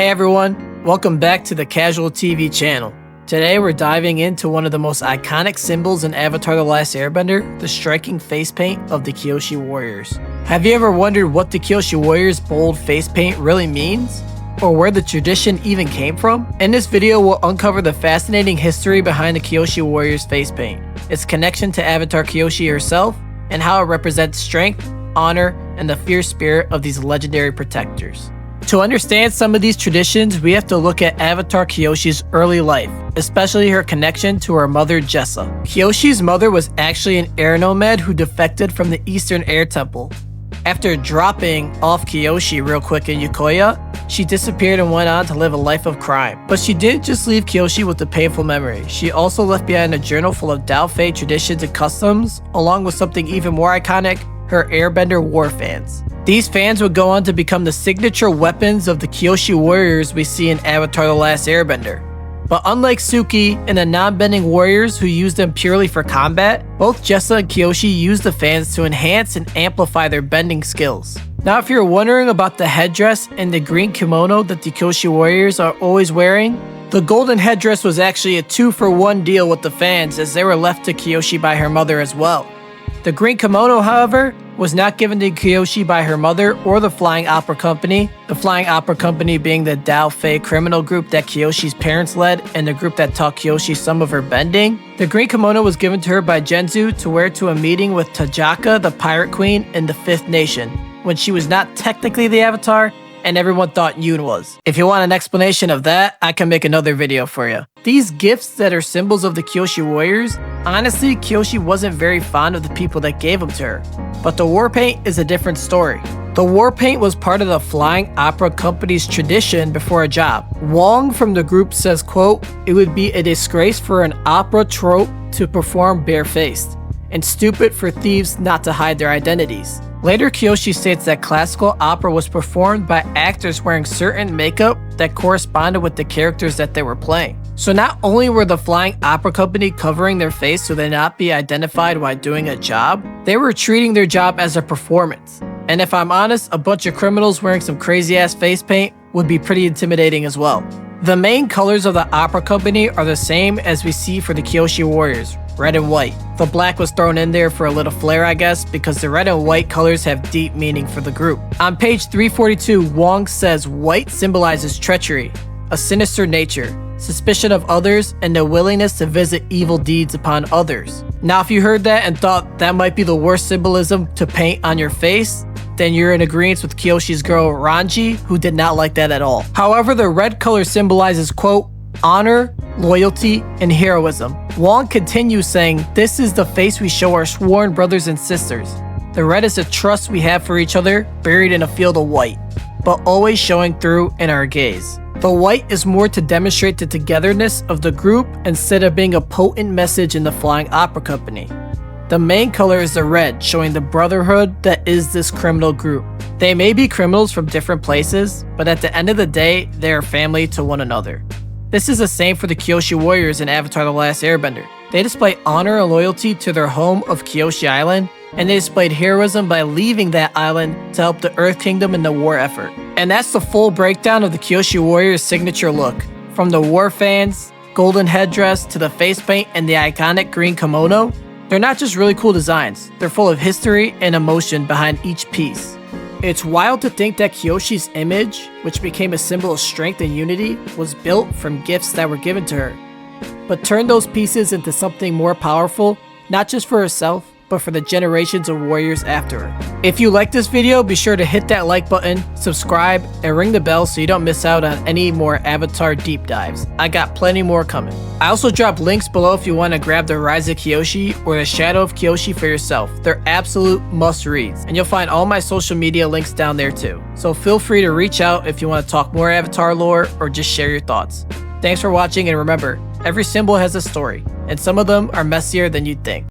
Hey everyone, welcome back to the Casual TV channel. Today we're diving into one of the most iconic symbols in Avatar The Last Airbender, the striking face paint of the Kyoshi Warriors. Have you ever wondered what the Kyoshi Warriors' bold face paint really means? Or where the tradition even came from? In this video we'll uncover the fascinating history behind the Kyoshi Warriors' face paint, its connection to Avatar Kyoshi herself, and how it represents strength, honor, and the fierce spirit of these legendary protectors. To understand some of these traditions, we have to look at Avatar Kyoshi's early life, especially her connection to her mother Jessa. Kyoshi's mother was actually an air nomad who defected from the Eastern Air Temple. After dropping off Kyoshi real quick in Yokoya, she disappeared and went on to live a life of crime. But she didn't just leave Kyoshi with a painful memory. She also left behind a journal full of Dao Fei traditions and customs, along with something even more iconic, her Airbender war fans. These fans would go on to become the signature weapons of the Kyoshi warriors we see in Avatar The Last Airbender. But unlike Suki and the non-bending warriors who used them purely for combat, both Jessa and Kyoshi used the fans to enhance and amplify their bending skills. Now if you're wondering about the headdress and the green kimono that the Kyoshi warriors are always wearing, the golden headdress was actually a 2-for-1 deal with the fans, as they were left to Kyoshi by her mother as well. The green kimono, however, was not given to Kyoshi by her mother or the Flying Opera Company, the Flying Opera Company being the Dao Fei criminal group that Kyoshi's parents led and the group that taught Kyoshi some of her bending. The green kimono was given to her by Genzu to wear to a meeting with Tajaka, the Pirate Queen, in the Fifth Nation, when she was not technically the Avatar and everyone thought Yoon was. If you want an explanation of that, I can make another video for you. These gifts that are symbols of the Kyoshi warriors, honestly, Kyoshi wasn't very fond of the people that gave them to her. But the war paint is a different story. The war paint was part of the Flying Opera Company's tradition before a job. Wong from the group says, quote, "It would be a disgrace for an opera troupe to perform barefaced, and stupid for thieves not to hide their identities." Later, Kyoshi states that classical opera was performed by actors wearing certain makeup that corresponded with the characters that they were playing. So not only were the Flying Opera Company covering their face so they not be identified while doing a job, they were treating their job as a performance. And if I'm honest, a bunch of criminals wearing some crazy ass face paint would be pretty intimidating as well. The main colors of the opera company are the same as we see for the Kyoshi warriors, red and white. The black was thrown in there for a little flair, I guess, because the red and white colors have deep meaning for the group. On page 342, Wong says white symbolizes treachery, a sinister nature, suspicion of others, and the willingness to visit evil deeds upon others. Now if you heard that and thought that might be the worst symbolism to paint on your face, then you're in agreement with Kyoshi's girl Ranji, who did not like that at all. However, the red color symbolizes, quote, honor, loyalty, and heroism. Wong continues saying, "This is the face we show our sworn brothers and sisters. The red is the trust we have for each other, buried in a field of white, but always showing through in our gaze." The white is more to demonstrate the togetherness of the group instead of being a potent message in the Flying Opera Company. The main color is the red, showing the brotherhood that is this criminal group. They may be criminals from different places, but at the end of the day, they are family to one another. This is the same for the Kyoshi warriors in Avatar The Last Airbender. They display honor and loyalty to their home of Kyoshi Island, and they displayed heroism by leaving that island to help the Earth Kingdom in the war effort. And that's the full breakdown of the Kyoshi warriors' signature look. From the war fans, golden headdress, to the face paint and the iconic green kimono, they're not just really cool designs, they're full of history and emotion behind each piece. It's wild to think that Kyoshi's image, which became a symbol of strength and unity, was built from gifts that were given to her, but turned those pieces into something more powerful, not just for herself, but for the generations of warriors after her. If you like this video, be sure to hit that like button, subscribe, and ring the bell so you don't miss out on any more Avatar deep dives. I got plenty more coming. I also dropped links below if you want to grab the Rise of Kyoshi or the Shadow of Kyoshi for yourself. They're absolute must-reads, and you'll find all my social media links down there too. So feel free to reach out if you want to talk more Avatar lore or just share your thoughts. Thanks for watching, and remember, every symbol has a story, and some of them are messier than you'd think.